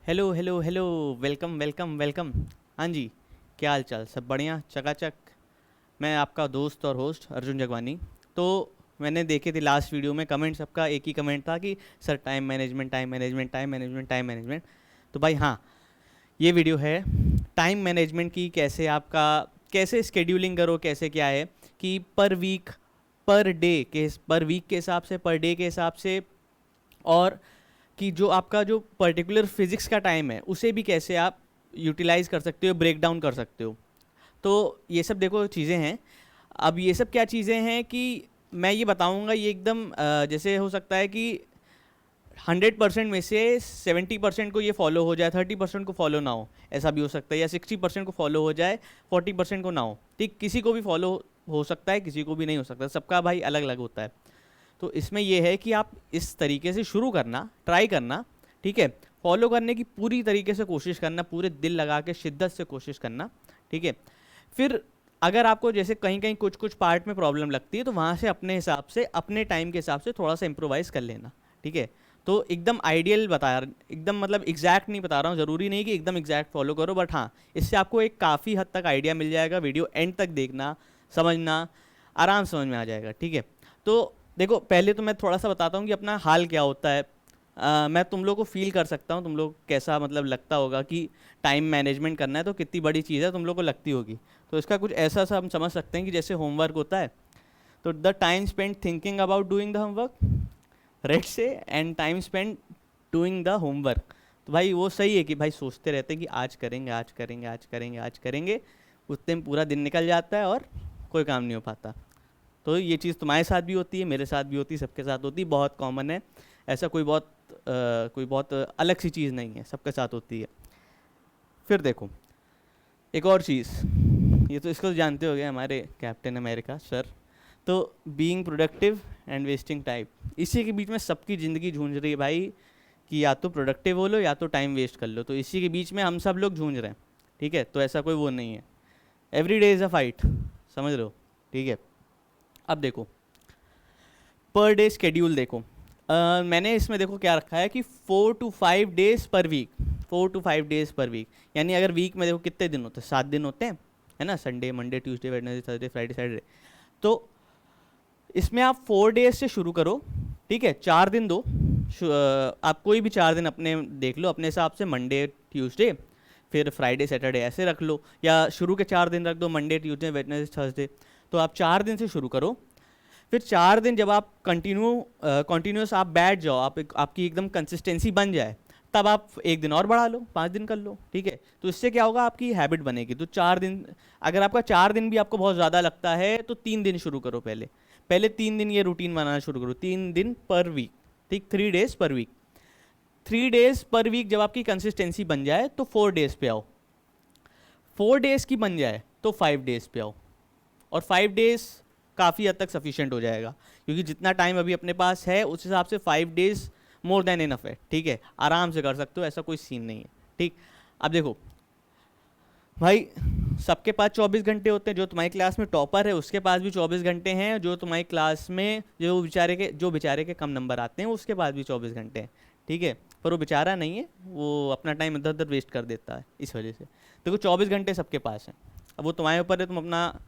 Hello hello hello. Welcome welcome welcome. हाँ जी, क्या हाल चाल? सब बढ़िया चकाचक। मैं आपका दोस्त और होस्ट अर्जुन जगवानी। तो मैंने देखे थे लास्ट वीडियो में कमेंट, सबका एक ही कमेंट था कि sir time management time management time management time management. तो भाई हाँ, ये वीडियो है टाइम मैनेजमेंट की। कैसे आपका, कैसे स्केड्यूलिंग करो, कैसे क्या है कि पर वीक, पर डे के, पर वीक के हिसाब से, पर डे के हिसाब से, और कि जो आपका जो पर्टिकुलर फिजिक्स का टाइम है उसे भी कैसे आप यूटिलाइज कर सकते हो, ब्रेक डाउन कर सकते हो। तो ये सब देखो चीज़ें हैं। अब ये सब क्या चीज़ें हैं कि मैं ये बताऊंगा, ये एकदम जैसे हो सकता है कि 100% में से 70% को ये फॉलो हो जाए, 30% को फॉलो ना हो, ऐसा भी हो सकता है। या 60% को फॉलो हो जाए, 40% को ना हो। ठीक, किसी को भी फॉलो हो सकता है, किसी को भी नहीं हो सकता, सबका भाई अलग अलग होता है। तो इसमें यह है कि आप इस तरीके से शुरू करना, ट्राई करना, ठीक है। फॉलो करने की पूरी तरीके से कोशिश करना, पूरे दिल लगा के शिद्दत से कोशिश करना, ठीक है। फिर अगर आपको जैसे कहीं कहीं कुछ कुछ पार्ट में प्रॉब्लम लगती है तो वहाँ से अपने हिसाब से, अपने टाइम के हिसाब से थोड़ा सा इम्प्रोवाइज़ कर लेना, ठीक है। तो एकदम आइडियल बता, एकदम मतलब एग्जैक्ट नहीं बता रहा हूँ, ज़रूरी नहीं कि एकदम एग्जैक्ट फॉलो करो, बट हाँ, इससे आपको एक काफ़ी हद तक आइडिया मिल जाएगा। वीडियो एंड तक देखना, समझना, आराम से समझ में आ जाएगा, ठीक है। तो देखो, पहले तो मैं थोड़ा सा बताता हूँ कि अपना हाल क्या होता है। मैं तुम लोग को फील कर सकता हूँ, तुम लोग कैसा मतलब लगता होगा कि टाइम मैनेजमेंट करना है तो कितनी बड़ी चीज़ है, तुम लोग को लगती होगी। तो इसका कुछ ऐसा सा हम समझ सकते हैं कि जैसे होमवर्क होता है, तो the time spend thinking about doing the homework, rate से, and time spend doing the homework. तो भाई वो सही है कि भाई सोचते रहते हैं कि आज करेंगे आज करेंगे आज करेंगे आज करेंगे, उतने में पूरा दिन निकल जाता है और कोई काम नहीं हो पाता। तो ये चीज़ तुम्हारे साथ भी होती है, मेरे साथ भी होती है, सबके साथ होती है, बहुत कॉमन है। ऐसा कोई बहुत अलग सी चीज़ नहीं है, सबके साथ होती है। फिर देखो, एक और चीज़, ये तो इसको जानते हो गए, हमारे कैप्टन अमेरिका सर। तो being productive and wasting time, इसी के बीच में सबकी ज़िंदगी झूंझ रही है भाई, कि या तो प्रोडक्टिव हो लो या तो टाइम वेस्ट कर लो। तो इसी के बीच में हम सब लोग झूंझ रहे हैं, ठीक है। तो ऐसा कोई वो नहीं है, every day is a fight, समझ लो, ठीक है। अब देखो, पर डे स्केड्यूल देखो। मैंने इसमें देखो क्या रखा है कि 4 to 5 days per week, 4 to 5 days per week. यानी अगर वीक में देखो कितने दिन होते हैं, 7 दिन होते हैं, है ना। Sunday, Monday, Tuesday, Wednesday, Thursday, Friday, Saturday. तो इसमें आप 4 डेज से शुरू करो, ठीक है। 4 दिन दो, आप कोई भी 4 दिन अपने देख लो अपने हिसाब से, मंडे, ट्यूसडे, फिर फ्राइडे, सैटरडे, ऐसे रख लो। या शुरू के 4 दिन रख दो, मंडे, ट्यूसडे, वेडनेसडे, थर्सडे। तो आप 4 दिन से शुरू करो। फिर 4 दिन जब आप कंटिन्यूस आप बैठ जाओ, आपकी एकदम कंसिस्टेंसी बन जाए, तब आप एक दिन और बढ़ा लो, 5 दिन कर लो, ठीक है। तो इससे क्या होगा, आपकी हैबिट बनेगी। तो 4 दिन, अगर आपका 4 दिन भी आपको बहुत ज़्यादा लगता है तो 3 दिन शुरू करो। पहले पहले 3 दिन ये रूटीन बनाना शुरू करो, 3 दिन पर वीक, ठीक, 3 days per week. 3 days per week जब आपकी कंसिस्टेंसी बन जाए तो 4 डेज पे आओ, 4 डेज की बन जाए तो 5 डेज पे आओ। और 5 डेज काफ़ी हद तक सफिशिएंट हो जाएगा, क्योंकि जितना टाइम अभी अपने पास है उस हिसाब से 5 डेज मोर देन इनफ है, ठीक है। आराम से कर सकते हो, ऐसा कोई सीन नहीं है, ठीक। अब देखो भाई, सबके पास 24 घंटे होते हैं। जो तुम्हारी क्लास में टॉपर है उसके पास भी 24 घंटे हैं, जो तुम्हारी क्लास में जो बेचारे के कम नंबर आते हैं उसके पास भी 24 घंटे हैं, ठीक है। पर वो बेचारा नहीं है, वो अपना टाइम इधर उधर वेस्ट कर देता है इस वजह से। देखो 24 घंटे सबके पास हैं। अब वो तुम्हारे ऊपर है, तुम अपना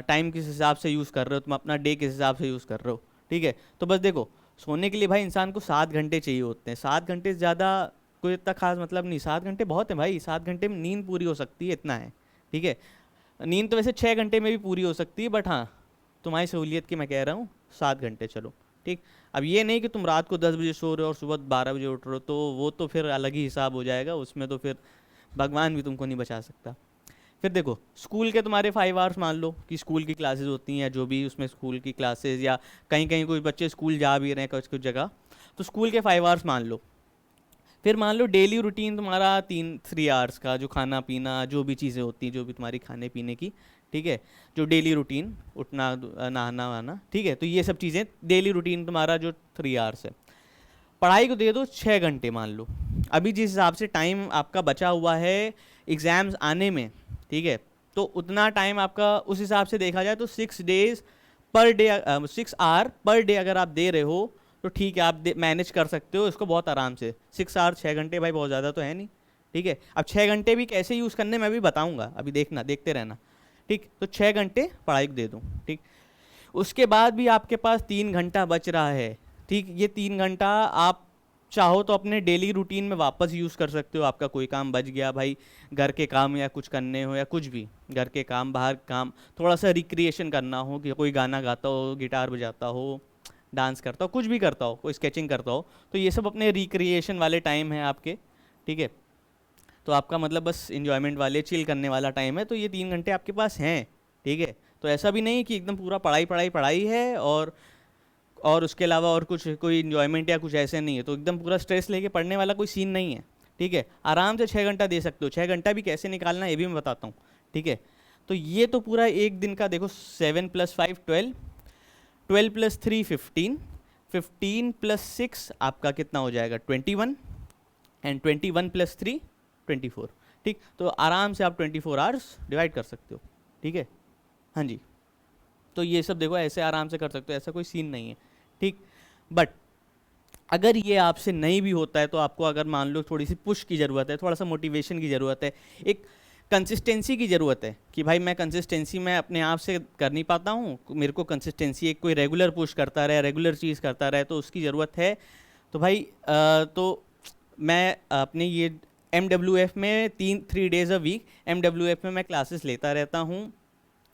टाइम किस हिसाब से यूज़ कर रहे हो, तुम अपना डे किस हिसाब से यूज़ कर रहे हो, ठीक है। तो बस देखो, सोने के लिए भाई इंसान को 7 घंटे चाहिए होते हैं। 7 घंटे से ज़्यादा कोई इतना खास मतलब नहीं, 7 घंटे बहुत है भाई। 7 घंटे में नींद पूरी हो सकती है, इतना है, ठीक है। नींद तो वैसे 6 घंटे में भी पूरी हो सकती है, बट हाँ, तुम्हारी सहूलियत की मैं कह रहा हूँ 7 घंटे चलो, ठीक। अब ये नहीं कि तुम रात को 10 बजे सो रहे हो और सुबह 12 बजे उठ रहे हो, तो वो तो फिर अलग ही हिसाब हो जाएगा, उसमें तो फिर भगवान भी तुमको नहीं बचा सकता। फिर देखो, स्कूल के तुम्हारे 5 आवर्स मान लो कि स्कूल की क्लासेस होती हैं, या जो भी उसमें स्कूल की क्लासेस, या कहीं कहीं कोई बच्चे स्कूल जा भी रहे हैं कुछ कुछ जगह, तो स्कूल के 5 आवर्स मान लो। फिर मान लो डेली रूटीन तुम्हारा 3 आवर्स का, जो खाना पीना, जो भी चीज़ें होती हैं, जो भी तुम्हारी खाने पीने की, ठीक है, जो डेली रूटीन, उठना, नहाना वाना, ठीक है। तो ये सब चीज़ें डेली रूटीन तुम्हारा जो 3 आवर्स है। पढ़ाई को दे दो 6 घंटे मान लो। अभी जिस हिसाब से टाइम आपका बचा हुआ है एग्ज़ाम्स आने में, ठीक है, तो उतना टाइम आपका उस हिसाब से देखा जाए तो 6 आवर पर डे अगर आप दे रहे हो, तो ठीक है, आप मैनेज कर सकते हो इसको बहुत आराम से। 6 आवर 6 घंटे भाई बहुत ज़्यादा तो है नहीं, ठीक है। अब 6 घंटे भी कैसे यूज़ करने मैं भी बताऊंगा, अभी देखना, देखते रहना, ठीक। तो 6 घंटे पढ़ाई को दे दूँ, ठीक। उसके बाद भी आपके पास 3 घंटा बच रहा है, ठीक। ये 3 घंटा आप चाहो तो अपने डेली रूटीन में वापस यूज़ कर सकते हो। आपका कोई काम बच गया भाई, घर के काम या कुछ करने हो या कुछ भी, घर के काम बाहर काम, थोड़ा सा रिक्रिएशन करना हो कि कोई गाना गाता हो, गिटार बजाता हो, डांस करता हो, कुछ भी करता हो, कोई स्केचिंग करता हो, तो ये सब अपने रिक्रिएशन वाले टाइम है आपके, ठीक है। तो आपका मतलब बस इन्जॉयमेंट वाले चिल करने वाला टाइम है, तो ये 3 घंटे आपके पास हैं, ठीक है। तो ऐसा भी नहीं कि एकदम पूरा पढ़ाई पढ़ाई पढ़ाई है और उसके अलावा और कुछ कोई इन्जॉयमेंट या कुछ ऐसे नहीं है, तो एकदम पूरा स्ट्रेस लेके पढ़ने वाला कोई सीन नहीं है, ठीक है। आराम से 6 घंटा दे सकते हो। 6 घंटा भी कैसे निकालना है ये भी मैं बताता हूँ, ठीक है। तो ये तो पूरा एक दिन का देखो, 7 + 5 12, 12 + 3 15, 15 + 6 आपका कितना हो जाएगा 21, एंड 21 + 3 24, ठीक। तो आराम से आप 24 आवर्स डिवाइड कर सकते हो, ठीक है। हाँ जी, तो ये सब देखो ऐसे आराम से कर सकते हो, ऐसा कोई सीन नहीं है, ठीक। बट अगर ये आपसे नहीं भी होता है तो आपको अगर मान लो थोड़ी सी पुश की ज़रूरत है, थोड़ा सा मोटिवेशन की ज़रूरत है, एक कंसिस्टेंसी की ज़रूरत है कि भाई मैं कंसिस्टेंसी में अपने आप से कर नहीं पाता हूँ, मेरे को कंसिस्टेंसी एक कोई रेगुलर पुश करता रहे, रेगुलर चीज़ करता रहे, तो उसकी ज़रूरत है। तो भाई तो मैं अपने ये MWF में 3 डेज़ अ वीक MWF में मैं क्लासेस लेता रहता हूँ।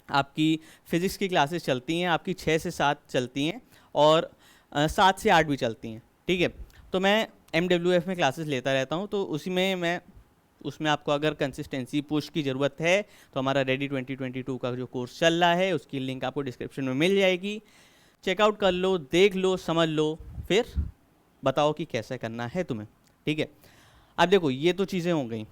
आपकी फ़िज़िक्स की क्लासेस चलती हैं, आपकी 6 से 7 चलती हैं, और 7 से 8 भी चलती हैं, ठीक है। तो मैं MWF में क्लासेस लेता रहता हूँ, तो उसी में मैं उसमें आपको अगर कंसिस्टेंसी पुश की ज़रूरत है तो हमारा रेडी 2022 का जो कोर्स चल रहा है उसकी लिंक आपको डिस्क्रिप्शन में मिल जाएगी। चेकआउट कर लो, देख लो, समझ लो, फिर बताओ कि कैसे करना है तुम्हें, ठीक है। अब देखो ये तो चीज़ें हो गई।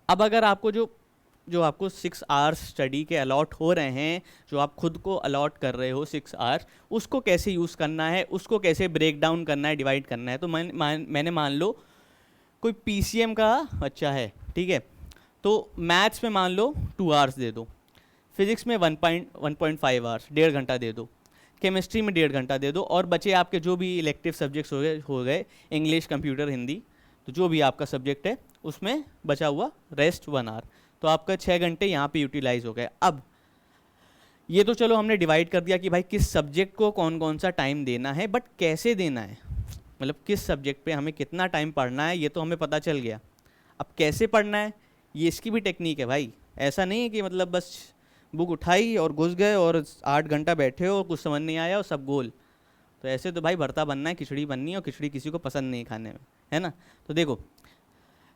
अब अगर आपको जो आपको 6 आवर्स स्टडी के अलॉट हो रहे हैं, जो आप खुद को अलॉट कर रहे हो 6 आवर्स, उसको कैसे यूज़ करना है, उसको कैसे ब्रेक डाउन करना है, डिवाइड करना है। तो मैंने मान लो कोई PCM का बच्चा है, ठीक है। तो मैथ्स में मान लो 2 आवर्स दे दो, फिज़िक्स में 1.5 आवर्स, 1.5 घंटा दे दो, केमिस्ट्री में 1.5 घंटा दे दो, और बचे आपके जो भी इलेक्टिव सब्जेक्ट्स हो गए इंग्लिश, कंप्यूटर, हिंदी, तो जो भी आपका सब्जेक्ट है उसमें बचा हुआ रेस्ट 1 आवर। तो आपका 6 घंटे यहाँ पे यूटिलाइज हो गए। अब ये तो चलो हमने डिवाइड कर दिया कि भाई किस सब्जेक्ट को कौन कौन सा टाइम देना है, बट कैसे देना है, मतलब किस सब्जेक्ट पे हमें कितना टाइम पढ़ना है, ये तो हमें पता चल गया। अब कैसे पढ़ना है, ये इसकी भी टेक्निक है भाई। ऐसा नहीं है कि मतलब बस बुक उठाई और घुस गए और 8 घंटा बैठे हो, कुछ समझ नहीं आया और सब गोल। तो ऐसे तो भाई भरता बनना है, खिचड़ी बननी है, और खिचड़ी किसी को पसंद नहीं खाने में, है ना। तो देखो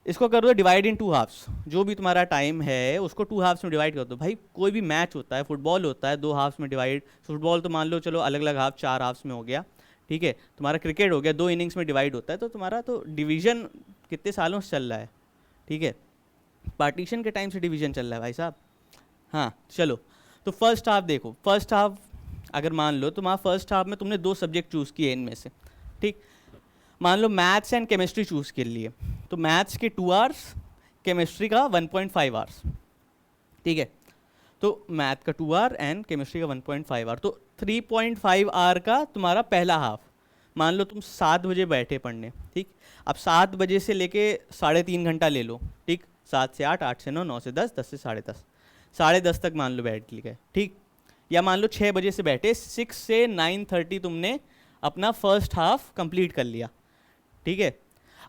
इसको कर दो डिवाइड इन 2 हाफ्स। जो भी तुम्हारा टाइम है उसको 2 हाफ्स में डिवाइड कर दो। भाई कोई भी मैच होता है, फुटबॉल होता है, 2 हाफ्स में डिवाइड। फुटबॉल तो मान लो चलो अलग अलग हाफ 4 हाफ्स में हो गया, ठीक है। तुम्हारा क्रिकेट हो गया, 2 इनिंग्स में डिवाइड होता है। तो तुम्हारा तो डिवीज़न कितने सालों से चल रहा है, ठीक है। पार्टीशन के टाइम से डिवीज़न चल रहा है भाई साहब। हाँ चलो, तो फर्स्ट हाफ देखो, फर्स्ट हाफ अगर मान लो तुम्हारा फर्स्ट हाफ में तुमने 2 सब्जेक्ट चूज़ किए इनमें से, ठीक। मान लो मैथ्स एंड केमिस्ट्री चूज़ कर लिए, तो मैथ्स के 2 आवर्स, केमिस्ट्री का 1.5 आवर्स, ठीक है। तो मैथ का 2 आवर एंड केमिस्ट्री का 1.5 आवर, तो 3.5 आवर का तुम्हारा पहला हाफ। मान लो तुम 7 बजे बैठे पढ़ने, ठीक। अब 7 बजे से लेके 3.5 घंटा ले लो, ठीक। 7 से 8, 8 से 9, 9 से 10, 10 से 10:30, 10:30 तक मान लो बैठ गए, ठीक। या मान लो 6 बजे से बैठे, 6 से 9:30 तुमने अपना फर्स्ट हाफ कंप्लीट कर लिया, ठीक है।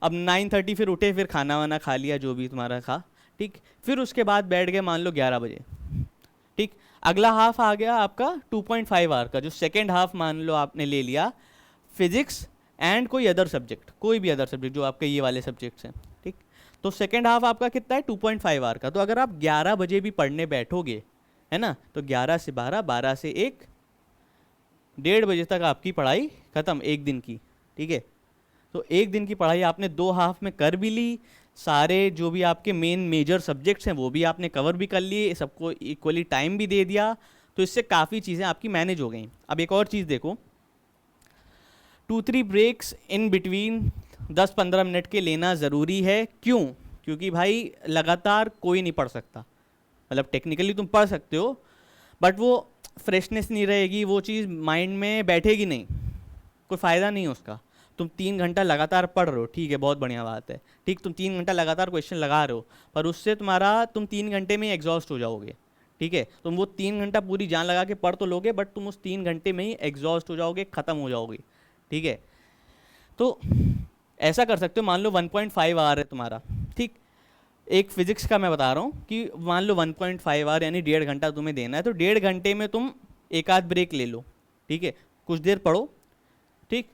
अब 9:30 फिर उठे, फिर खाना वाना खा लिया जो भी तुम्हारा खा, ठीक। फिर उसके बाद बैठ गए मान लो 11 बजे, ठीक। अगला हाफ आ गया आपका 2.5 आवर का, जो सेकेंड हाफ मान लो आपने ले लिया फिजिक्स एंड कोई अदर सब्जेक्ट, कोई भी अदर सब्जेक्ट जो आपके ये वाले सब्जेक्ट्स हैं, ठीक। तो सेकेंड हाफ आपका कितना है 2.5 आवर का। तो अगर आप 11 बजे भी पढ़ने बैठोगे, है ना, तो 11 से 12, 12 से 1, 1:30 बजे तक आपकी पढ़ाई ख़त्म एक दिन की, ठीक है। तो एक दिन की पढ़ाई आपने 2 हाफ में कर भी ली, सारे जो भी आपके मेन मेजर सब्जेक्ट्स हैं वो भी आपने कवर भी कर लिए, सबको इक्वली टाइम भी दे दिया। तो इससे काफ़ी चीज़ें आपकी मैनेज हो गई। अब एक और चीज़ देखो, 2-3 ब्रेक्स इन बिटवीन 10-15 मिनट के लेना ज़रूरी है। क्यों? क्योंकि भाई लगातार कोई नहीं पढ़ सकता, मतलब टेक्निकली तुम पढ़ सकते हो बट वो फ्रेशनेस नहीं रहेगी, वो चीज़ माइंड में बैठेगी नहीं, कोई फ़ायदा नहीं है उसका। तुम 3 घंटा लगातार पढ़ रहे हो, ठीक है, बहुत बढ़िया बात है, ठीक, तुम 3 घंटा लगातार क्वेश्चन लगा रहे हो, पर उससे तुम्हारा तुम 3 घंटे में ही एग्जॉस्ट हो जाओगे, ठीक है। तुम वो 3 घंटा पूरी जान लगा के पढ़ तो लोगे, बट तुम उस 3 घंटे में ही एग्जॉस्ट हो जाओगे, ख़त्म हो जाओगे, ठीक है। तो ऐसा कर सकते हो, मान लो 1.5 आवर है तुम्हारा, ठीक। एक फिजिक्स का मैं बता रहा हूँ कि मान लो 1.5 आवर यानी 1.5 घंटा तुम्हें देना है, तो 1.5 घंटे में तुम एक आध ब्रेक ले लो, ठीक है, कुछ देर पढ़ो, ठीक,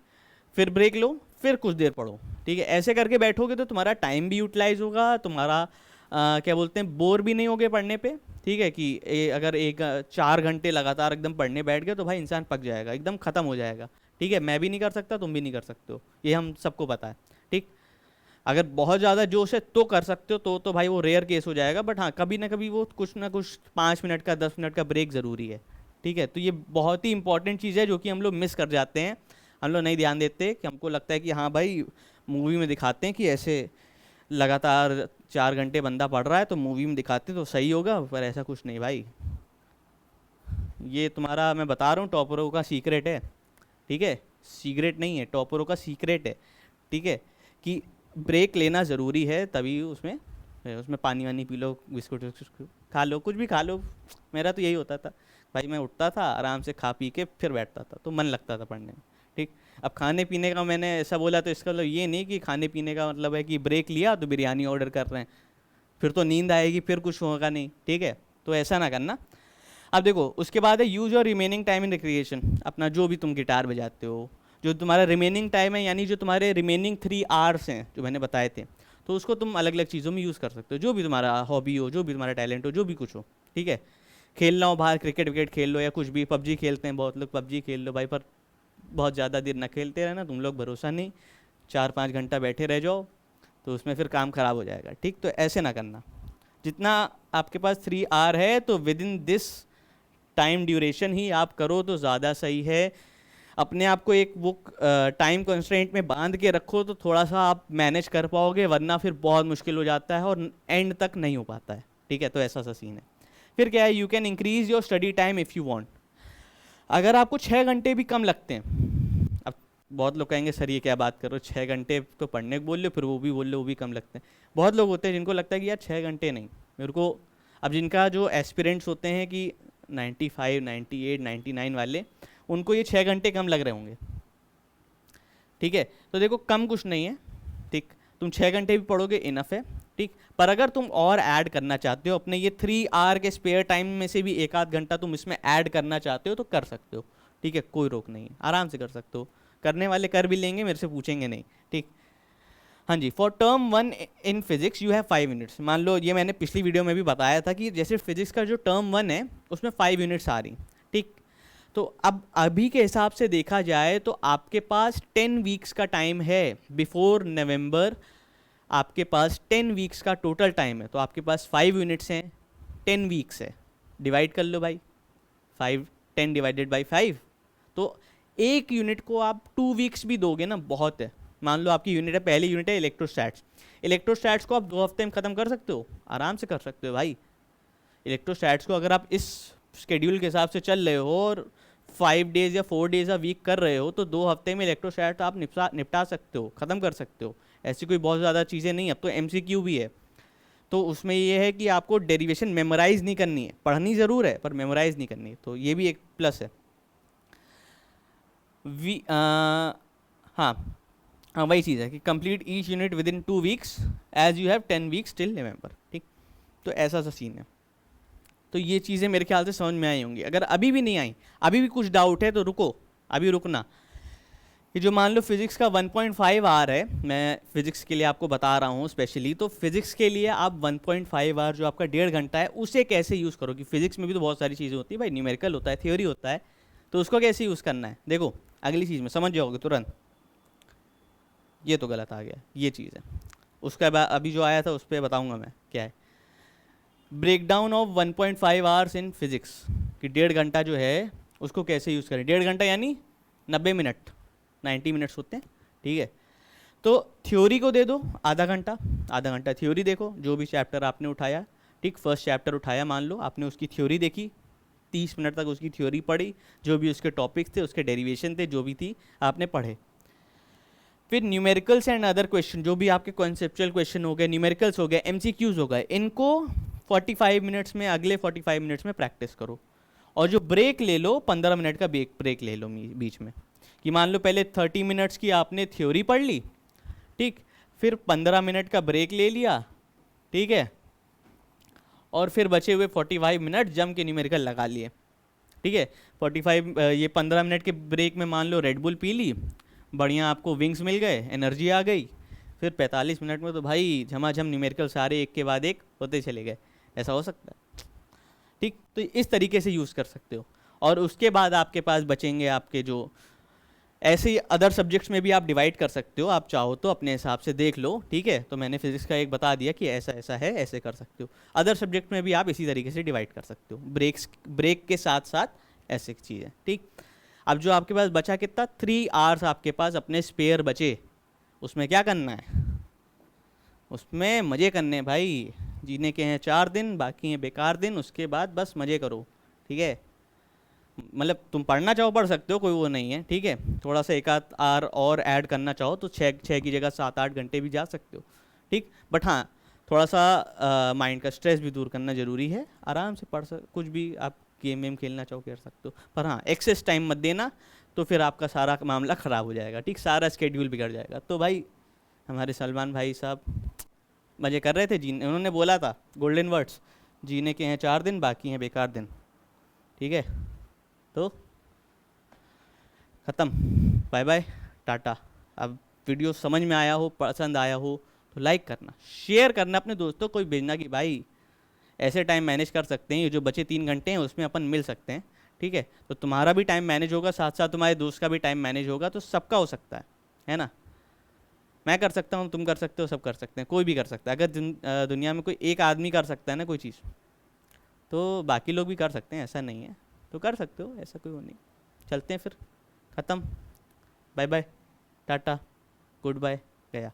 फिर ब्रेक लो, फिर कुछ देर पढ़ो, ठीक है। ऐसे करके बैठोगे तो तुम्हारा टाइम भी यूटिलाइज होगा, तुम्हारा क्या बोलते हैं, बोर भी नहीं होगे पढ़ने पे, ठीक है। कि अगर 4 घंटे लगातार एकदम पढ़ने बैठ गए तो भाई इंसान पक जाएगा, एकदम ख़त्म हो जाएगा, ठीक है। मैं भी नहीं कर सकता, तुम भी नहीं कर सकते हो, ये हम सबको पता है, ठीक। अगर बहुत ज़्यादा जोश है तो कर सकते हो, तो भाई वो रेयर केस हो जाएगा, बट हाँ कभी ना कभी वो कुछ ना कुछ 5 मिनट का 10 मिनट का ब्रेक ज़रूरी है, ठीक है। तो ये बहुत ही इंपॉर्टेंट चीज़ है जो कि हम लोग मिस कर जाते हैं, हम लोग नहीं ध्यान देते, कि हमको लगता है कि हाँ भाई मूवी में दिखाते हैं कि ऐसे लगातार 4 घंटे बंदा पढ़ रहा है तो मूवी में दिखाते तो सही होगा, पर ऐसा कुछ नहीं भाई। ये तुम्हारा मैं बता रहा हूँ टॉपरों का सीक्रेट है, ठीक है, सीक्रेट नहीं है, टॉपरों का सीक्रेट है, ठीक है। कि ब्रेक लेना ज़रूरी है, तभी उसमें उसमें पानी वानी पी लो, बिस्कुट विस्कुट खा लो, कुछ भी खा लो। मेरा तो यही होता था भाई, मैं उठता था आराम से खा पी के फिर बैठता था, तो मन लगता था पढ़ने में, ठीक। अब खाने पीने का मैंने ऐसा बोला तो इसका मतलब ये नहीं कि खाने पीने का मतलब है कि ब्रेक लिया तो बिरयानी ऑर्डर कर रहे हैं, फिर तो नींद आएगी, फिर कुछ होगा नहीं, ठीक है। तो ऐसा ना करना। अब देखो उसके बाद है यूज और रिमेनिंग टाइम इन रिक्रिएशन, अपना जो भी तुम गिटार बजाते हो, जो तुम्हारा रिमेनिंग टाइम है, यानी जो तुम्हारे रिमेनिंग 3 आवर्स हैं जो मैंने बताए थे, तो उसको तुम अलग अलग चीज़ों में यूज़ कर सकते हो, जो भी तुम्हारा हॉबी हो, जो भी तुम्हारा टैलेंट हो, जो भी कुछ हो, ठीक है। खेलना हो बाहर, क्रिकेट विकेट खेल लो, या कुछ भी, पबजी खेलते हैं बहुत लोग, पबजी खेल लो भाई, पर बहुत ज़्यादा देर ना खेलते रहना, तुम लोग भरोसा नहीं, 4-5 घंटा बैठे रह जाओ तो उसमें फिर काम ख़राब हो जाएगा, ठीक। तो ऐसे ना करना। जितना आपके पास 3 आवर है तो within this time duration ही आप करो तो ज़्यादा सही है। अपने आप को एक वो टाइम कंस्ट्रेंट में बांध के रखो तो थोड़ा सा आप मैनेज कर पाओगे, वरना फिर बहुत मुश्किल हो जाता है और एंड तक नहीं हो पाता है, ठीक है। तो ऐसा सा सीन है। फिर क्या है, you can increase your study time if you want. अगर आपको 6 घंटे भी कम लगते हैं, अब बहुत लोग कहेंगे सर ये क्या बात करो, 6 घंटे तो पढ़ने को बोल लो, फिर वो भी बोल लो वो भी कम लगते हैं। बहुत लोग होते हैं जिनको लगता है कि यार 6 घंटे नहीं मेरे को, अब जिनका जो एस्पिरेंट्स होते हैं कि 95, 98, 99 वाले, उनको ये 6 घंटे कम लग रहे होंगे, ठीक है। तो देखो कम कुछ नहीं है, ठीक, तुम 6 घंटे भी पढ़ोगे इनफ है, ठीक। पर अगर तुम और ऐड करना चाहते हो अपने ये 3 आवर के स्पेयर टाइम में से भी एक आध घंटा तुम इसमें ऐड करना चाहते हो तो कर सकते हो, ठीक है, कोई रोक नहीं है, आराम से कर सकते हो, करने वाले कर भी लेंगे, मेरे से पूछेंगे नहीं, ठीक। हाँ जी, for term 1 in physics you have 5 minutes. मान लो ये मैंने पिछली वीडियो में भी बताया था कि जैसे फिजिक्स का जो टर्म 1 है उसमें 5 यूनिट्स आ रही, ठीक। तो अब अभी के हिसाब से देखा जाए तो आपके पास 10 वीक्स का टाइम है, बिफोर नवंबर आपके पास 10 वीक्स का टोटल टाइम है। तो आपके पास 5 यूनिट्स हैं, 10 वीक्स है, डिवाइड कर लो भाई, 10 डिवाइडेड बाई 5, तो एक यूनिट को आप 2 वीक्स भी दोगे ना, बहुत है। मान लो आपकी यूनिट है, पहली यूनिट है इलेक्ट्रोस्टैट्स, इलेक्ट्रोस्टैट्स को आप 2 हफ्ते में ख़त्म कर सकते हो, आराम से कर सकते हो भाई। इलेक्ट्रोस्टैट्स को अगर आप इस शेड्यूल के हिसाब से चल रहे हो और 5 डेज़ या 4 डेज़ अ वीक कर रहे हो तो 2 हफ्ते में इलेक्ट्रोस्टैट आप निपटा सकते हो, ख़त्म कर सकते हो। ऐसी कोई बहुत ज़्यादा चीज़ें नहीं। अब तो MCQ भी है, तो उसमें ये है कि आपको डेरिवेशन मेमोराइज़ नहीं करनी है, पढ़नी ज़रूर है पर मेमोराइज़ नहीं करनी है, तो ये भी एक प्लस है। हाँ हाँ, वही चीज़ है कि complete each unit within 2 weeks as you have 10 weeks till November, ठीक। तो ऐसा सा सीन है। तो ये चीज़ें मेरे ख्याल से समझ में आई होंगी। अगर अभी भी नहीं आई, अभी भी कुछ डाउट है तो रुको, अभी रुकना। ये जो मान लो फिजिक्स का 1.5 आवर है, मैं फिजिक्स के लिए आपको बता रहा हूँ स्पेशली, तो फिजिक्स के लिए आप 1.5 आवर जो आपका 1.5 घंटा है उसे कैसे यूज़ करोगे। फिजिक्स में भी तो बहुत सारी चीज़ें होती है भाई, न्यूमेरिकल होता है, थ्योरी होता है, तो उसको कैसे यूज़ करना है। देखो अगली चीज़ में समझ जाओगे तुरंत। ये तो गलत आ गया, ये चीज़ है, उसका बाद अभी जो आया था उस पर बताऊँगा मैं क्या है। Breakdown of 1.5 hours in physics, कि 1.5 घंटा जो है उसको कैसे यूज़ करें। 1.5 घंटा यानी 90 मिनट, 90 मिनट्स होते हैं, ठीक है। तो थ्योरी को दे दो आधा घंटा, आधा घंटा थ्योरी देखो, जो भी चैप्टर आपने उठाया, ठीक, फर्स्ट चैप्टर उठाया, मान लो आपने उसकी थ्योरी देखी 30 मिनट तक उसकी थ्योरी पढ़ी, जो भी उसके टॉपिक्स थे, उसके डेरिवेशन थे, जो भी थी आपने पढ़े। फिर न्यूमेरिकल्स एंड अदर क्वेश्चन, जो भी आपके कॉन्सेप्चुअल क्वेश्चन हो गए, न्यूमेरिकल्स हो गए, एमसीक्यूज हो गए, इनको 45 मिनट्स में, अगले 45 मिनट्स में प्रैक्टिस करो। और जो ब्रेक ले लो, 15 मिनट का ब्रेक ले लो बीच में, कि मान लो पहले 30 मिनट्स की आपने थ्योरी पढ़ ली, ठीक, फिर 15 मिनट का ब्रेक ले लिया, ठीक है, और फिर बचे हुए 45 मिनट जम के न्यूमेरिकल लगा लिए, ठीक है। 45 ये 15 मिनट के ब्रेक में मान लो रेड बुल पी ली, बढ़िया आपको विंग्स मिल गए, एनर्जी आ गई, फिर 45 मिनट में तो भाई झमाझम न्यूमेरिकल सारे एक के बाद एक होते चले गए। ऐसा हो सकता है, ठीक। तो इस तरीके से यूज़ कर सकते हो। और उसके बाद आपके पास बचेंगे आपके जो, ऐसे ही अदर सब्जेक्ट्स में भी आप डिवाइड कर सकते हो, आप चाहो तो अपने हिसाब से देख लो, ठीक है। तो मैंने फिजिक्स का एक बता दिया कि ऐसा ऐसा है, ऐसे कर सकते हो। अदर सब्जेक्ट में भी आप इसी तरीके से डिवाइड कर सकते हो, ब्रेक के साथ साथ ऐसे चीज़ें, ठीक। अब जो आपके पास बचा कितना, 3 आवर्स आपके पास अपने स्पेयर बचे, उसमें क्या करना है, उसमें मज़े करने हैं भाई। जीने के हैं 4 दिन, बाकी हैं बेकार दिन, उसके बाद बस मज़े करो, ठीक है। मतलब तुम पढ़ना चाहो पढ़ सकते हो, कोई वो नहीं है, ठीक है। थोड़ा सा एक आध आर और ऐड करना चाहो तो 6 की जगह 7-8 घंटे भी जा सकते हो, ठीक। बट हाँ, थोड़ा सा माइंड का स्ट्रेस भी दूर करना ज़रूरी है। आराम से कुछ भी आप गेम वेम खेलना चाहो कर सकते हो, पर हाँ एक्सेस टाइम मत देना, तो फिर आपका सारा मामला ख़राब हो जाएगा, ठीक, सारा स्केड्यूल बिगड़ जाएगा। तो भाई हमारे सलमान भाई साहब मज़े कर रहे थे, जीने, उन्होंने बोला था गोल्डन वर्ड्स, जीने के हैं 4 दिन, बाकी हैं बेकार दिन, ठीक है। तो ख़त्म, बाय बाय, टाटा। अब वीडियो समझ में आया हो, पसंद आया हो तो लाइक करना, शेयर करना अपने दोस्तों को भेजना कि भाई ऐसे टाइम मैनेज कर सकते हैं, ये जो बचे 3 घंटे हैं उसमें अपन मिल सकते हैं, ठीक है। तो तुम्हारा भी टाइम मैनेज होगा, साथ साथ तुम्हारे दोस्त का भी टाइम मैनेज होगा, तो सबका हो सकता है ना। मैं कर सकता हूँ, तुम कर सकते हो, सब कर सकते हैं, कोई भी कर सकता है। अगर दुनिया में कोई एक आदमी कर सकता है ना कोई चीज़, तो बाकी लोग भी कर सकते हैं, ऐसा नहीं है। तो कर सकते हो, ऐसा कोई वो नहीं। चलते हैं फिर, ख़त्म, bye bye, tata, goodbye, गया।